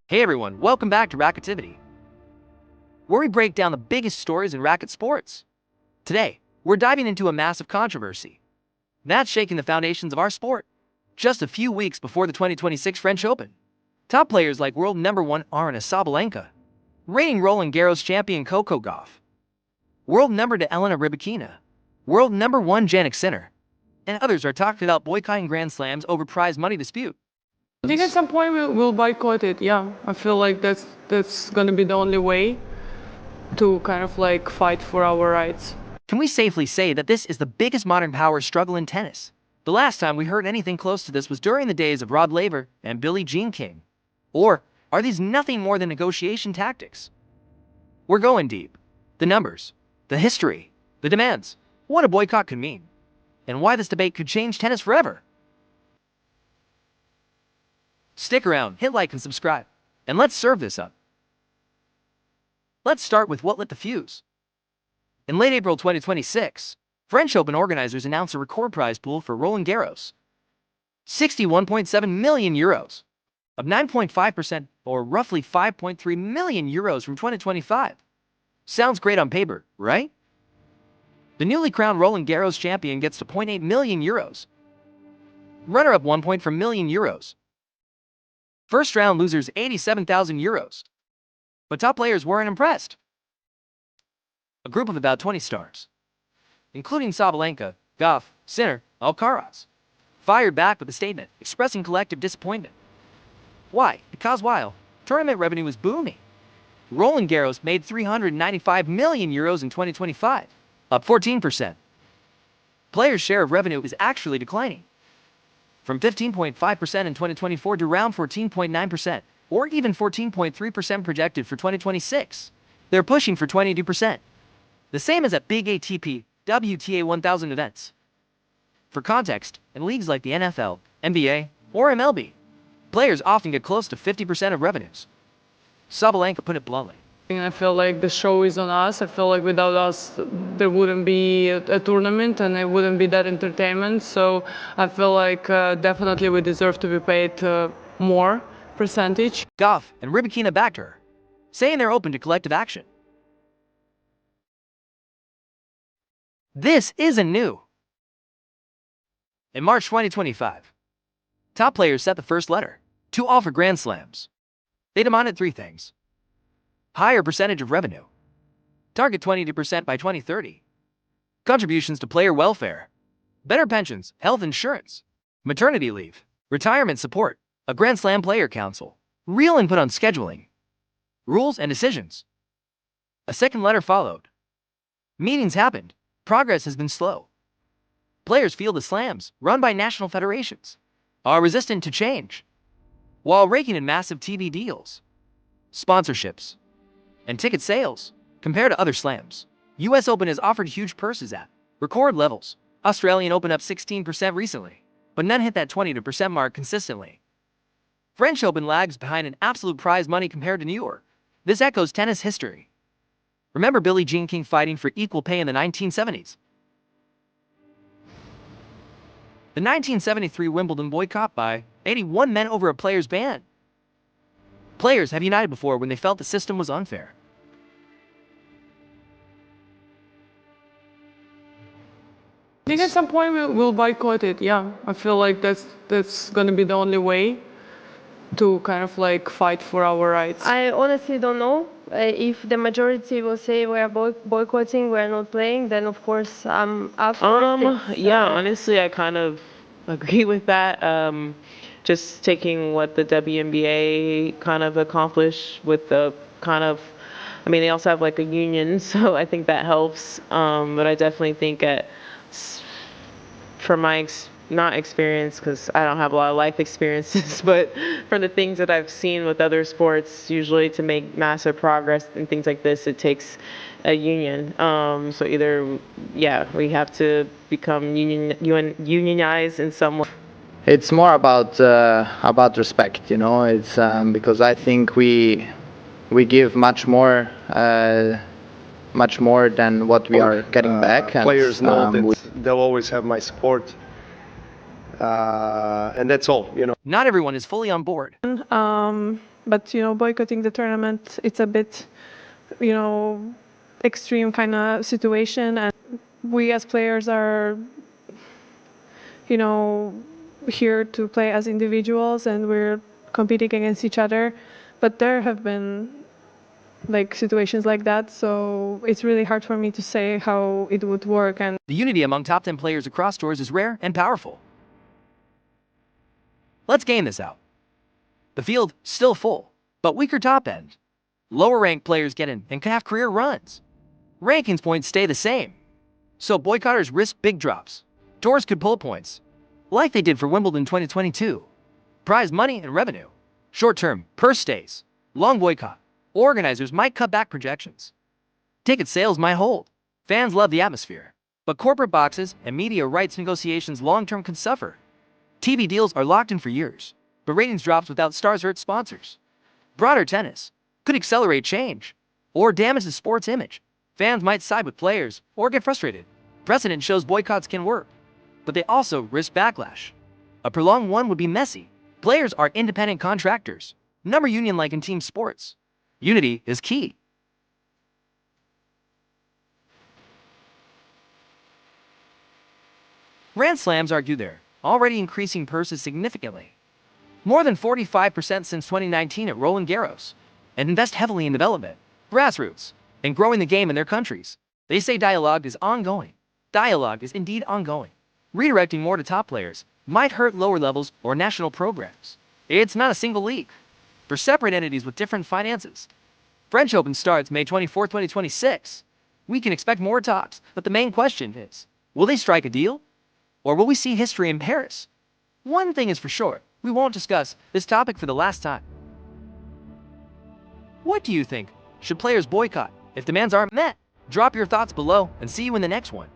Hey everyone, welcome back to Racketivity, where we break down the biggest stories in racket sports. Today, we're diving into a massive controversy that's shaking the foundations of our sport. Just a few weeks before the 2026 French Open, top players like world number one Aryna Sabalenka, reigning Roland Garros champion Coco Gauff, world number two Elena Rybakina, world number one Jannik Sinner, and others are talking about boycotting Grand Slams over prize money dispute. I think at some point we'll boycott it. Yeah, I feel like that's gonna be the only way to kind of like fight for our rights. Can we safely say that this is the biggest modern power struggle in tennis? The last time we heard anything close to this was during the days of Rod Laver and Billie Jean King. Or are these nothing more than negotiation tactics? We're going deep. The numbers, the history, the demands, what a boycott could mean, and why this debate could change tennis forever. Stick around, hit like and subscribe, and let's serve this up. Let's start with what lit the fuse. In late April 2026, French Open organizers announced a record prize pool for Roland Garros. 61.7 million euros, up 9.5% or roughly 5.3 million euros from 2025. Sounds great on paper, right? The newly crowned Roland Garros champion gets 2.8 million euros. Runner-up 1.4 million euros. First round losers 87,000 euros. But top players weren't impressed. A group of about 20 stars, including Sabalenka, Gauff, Sinner, Alcaraz, fired back with a statement expressing collective disappointment. Why? Because while tournament revenue was booming, Roland Garros made 395 million euros in 2025, up 14%. Players' share of revenue is actually declining, from 15.5% in 2024 to around 14.9%, or even 14.3% projected for 2026. They're pushing for 22%. The same as at big ATP, WTA 1000 events. For context, in leagues like the NFL, NBA, or MLB, players often get close to 50% of revenues. Sabalenka put it bluntly. And I feel like the show is on us. I feel like without us, there wouldn't be a tournament and it wouldn't be that entertainment. So I feel like definitely we deserve to be paid more percentage. Gauff and Rybakina backed her, saying they're open to collective action. This isn't new. In March 2025, top players set the first letter to all for Grand Slams. They demanded three things: higher percentage of revenue, target 22% by 2030, contributions to player welfare, better pensions, health insurance, maternity leave, retirement support, a Grand Slam player council, real input on scheduling, rules and decisions. A second letter followed. Meetings happened. Progress has been slow. Players feel the slams, run by national federations, are resistant to change, while raking in massive TV deals, sponsorships, and ticket sales. Compared to other slams, US Open has offered huge purses at record levels. Australian Open up 16% recently, but none hit that 22% mark consistently. French Open lags behind in absolute prize money compared to New York. This echoes tennis history. Remember Billie Jean King fighting for equal pay in the 1970s? The 1973 Wimbledon boycott by 81 men over a player's ban. Players have united before when they felt the system was unfair. I think at some point we'll boycott it. Yeah, I feel like that's gonna be the only way to kind of like fight for our rights. I honestly don't know. If the majority will say we are boycotting, we are not playing, then of course I'm up for it. Yeah, honestly, I kind of agree with that. Just taking what the WNBA kind of accomplished with the kind of, I mean, they also have like a union, so I think that helps. But I definitely think from my not experience, because I don't have a lot of life experiences, but from the things that I've seen with other sports, usually to make massive progress and things like this, it takes a union. So either, yeah, we have to become unionized in some way. It's more about respect, you know. It's because I think we give much more than what we are getting back. And, players know that they'll always have my support, and that's all, you know. Not everyone is fully on board. But boycotting the tournament, it's a bit extreme kind of situation, and we as players are here to play as individuals, and we're competing against each other. But there have been situations like that, so it's really hard for me to say how it would work. And the unity among top 10 players across tours is rare and powerful. Let's game this out. The field still full, but weaker top end. Lower ranked players get in and can have career runs. Rankings points stay the same, so boycotters risk big drops. Tours could pull points, like they did for Wimbledon 2022. Prize money and revenue. Short-term, purse stays. Long boycott. Organizers might cut back projections. Ticket sales might hold. Fans love the atmosphere. But corporate boxes and media rights negotiations long-term can suffer. TV deals are locked in for years, but ratings drops without stars hurt sponsors. Broader tennis could accelerate change or damage the sport's image. Fans might side with players or get frustrated. Precedent shows boycotts can work, but they also risk backlash. A prolonged one would be messy. Players are independent contractors, number union like in team sports. Unity is key. Grand Slams argue they're already increasing purses significantly, more than 45% since 2019 at Roland Garros, and invest heavily in development, grassroots, and growing the game in their countries. They say dialogue is ongoing. Dialogue is indeed ongoing. Redirecting more to top players might hurt lower levels or national programs. It's not a single league. For separate entities with different finances. French Open starts May 24, 2026. We can expect more talks, but the main question is, will they strike a deal? Or will we see history in Paris? One thing is for sure, we won't discuss this topic for the last time. What do you think? Should players boycott if demands aren't met? Drop your thoughts below and see you in the next one.